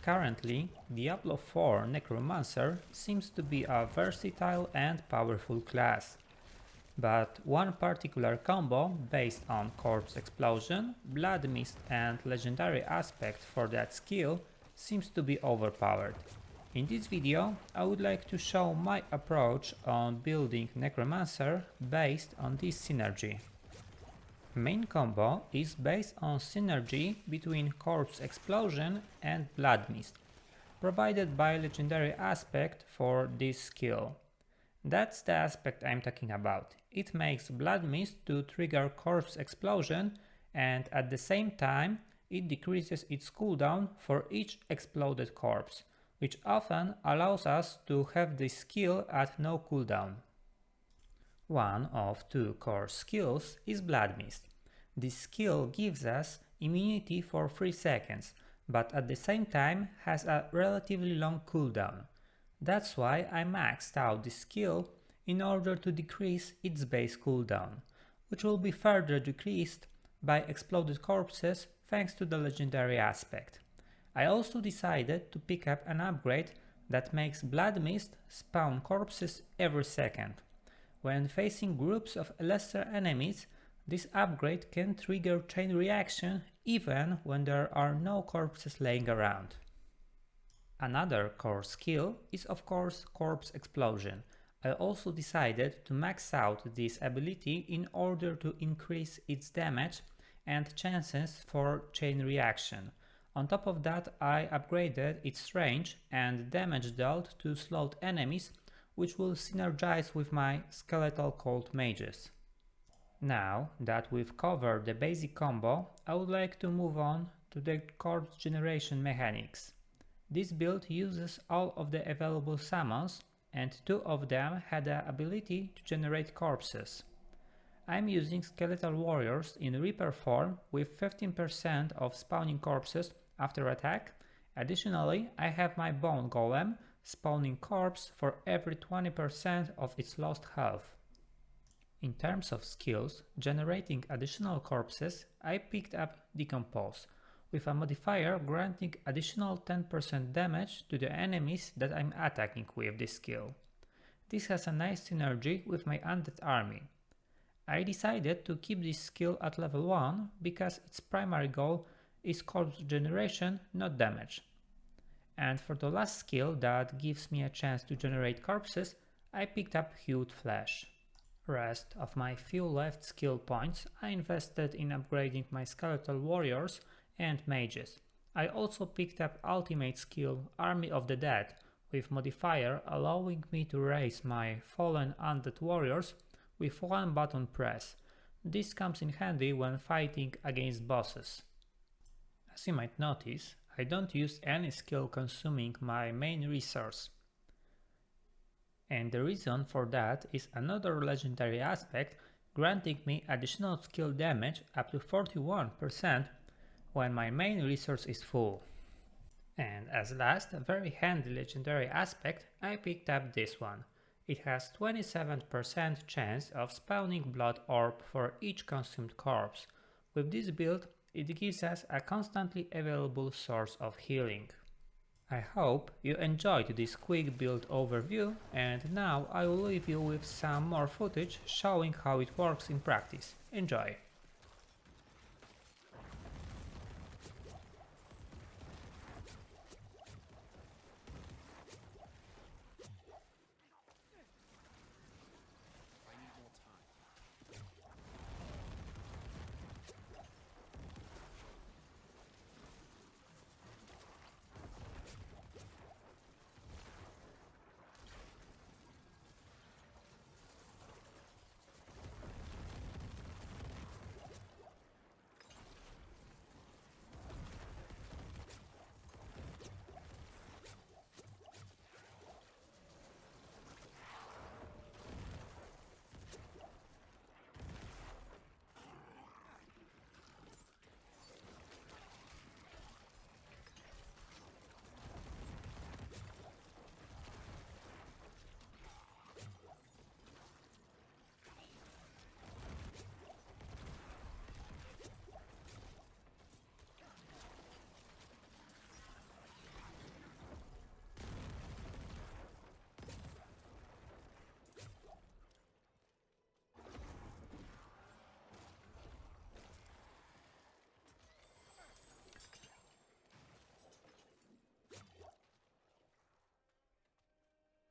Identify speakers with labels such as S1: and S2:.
S1: Currently, Diablo 4 Necromancer seems to be a versatile and powerful class, but one particular combo based on Corpse Explosion, Blood Mist and legendary aspect for that skill seems to be overpowered. In this video, I would like to show my approach on building Necromancer based on this synergy. Main combo is based on synergy between Corpse Explosion and Blood Mist, provided by legendary aspect for this skill. That's the aspect I'm talking about. It makes Blood Mist to trigger Corpse Explosion, and at the same time it decreases its cooldown for each exploded corpse, which often allows us to have this skill at no cooldown. One of two core skills is Blood Mist. This skill gives us immunity for 3 seconds, but at the same time has a relatively long cooldown. That's why I maxed out this skill in order to decrease its base cooldown, which will be further decreased by exploded corpses thanks to the legendary aspect. I also decided to pick up an upgrade that makes Blood Mist spawn corpses every second. When facing groups of lesser enemies, this upgrade can trigger chain reaction even when there are no corpses laying around. Another core skill is of course Corpse Explosion. I also decided to max out this ability in order to increase its damage and chances for chain reaction. On top of that, I upgraded its range and damage dealt to slowed enemies, which will synergize with my skeletal cult mages. Now that we've covered the basic combo, I would like to move on to the corpse generation mechanics. This build uses all of the available summons, and 2 of them had the ability to generate corpses. I'm using skeletal warriors in Reaper form with 15% of spawning corpses after attack. Additionally, I have my bone golem spawning corpse for every 20% of its lost health. In terms of skills, generating additional corpses, I picked up Decompose, with a modifier granting additional 10% damage to the enemies that I'm attacking with this skill. This has a nice synergy with my undead army. I decided to keep this skill at level 1 because its primary goal is corpse generation, not damage. And for the last skill that gives me a chance to generate corpses, I picked up Hued Flesh. Rest of my few left skill points I invested in upgrading my skeletal warriors and mages. I also picked up ultimate skill Army of the Dead, with modifier allowing me to raise my fallen undead warriors with one button press. This comes in handy when fighting against bosses. As you might notice, I don't use any skill consuming my main resource. And the reason for that is another legendary aspect granting me additional skill damage up to 41% when my main resource is full. And as last, a very handy legendary aspect, I picked up this one. It has 27% chance of spawning blood orb for each consumed corpse. With this build, it gives us a constantly available source of healing. I hope you enjoyed this quick build overview, and now I will leave you with some more footage showing how it works in practice. Enjoy!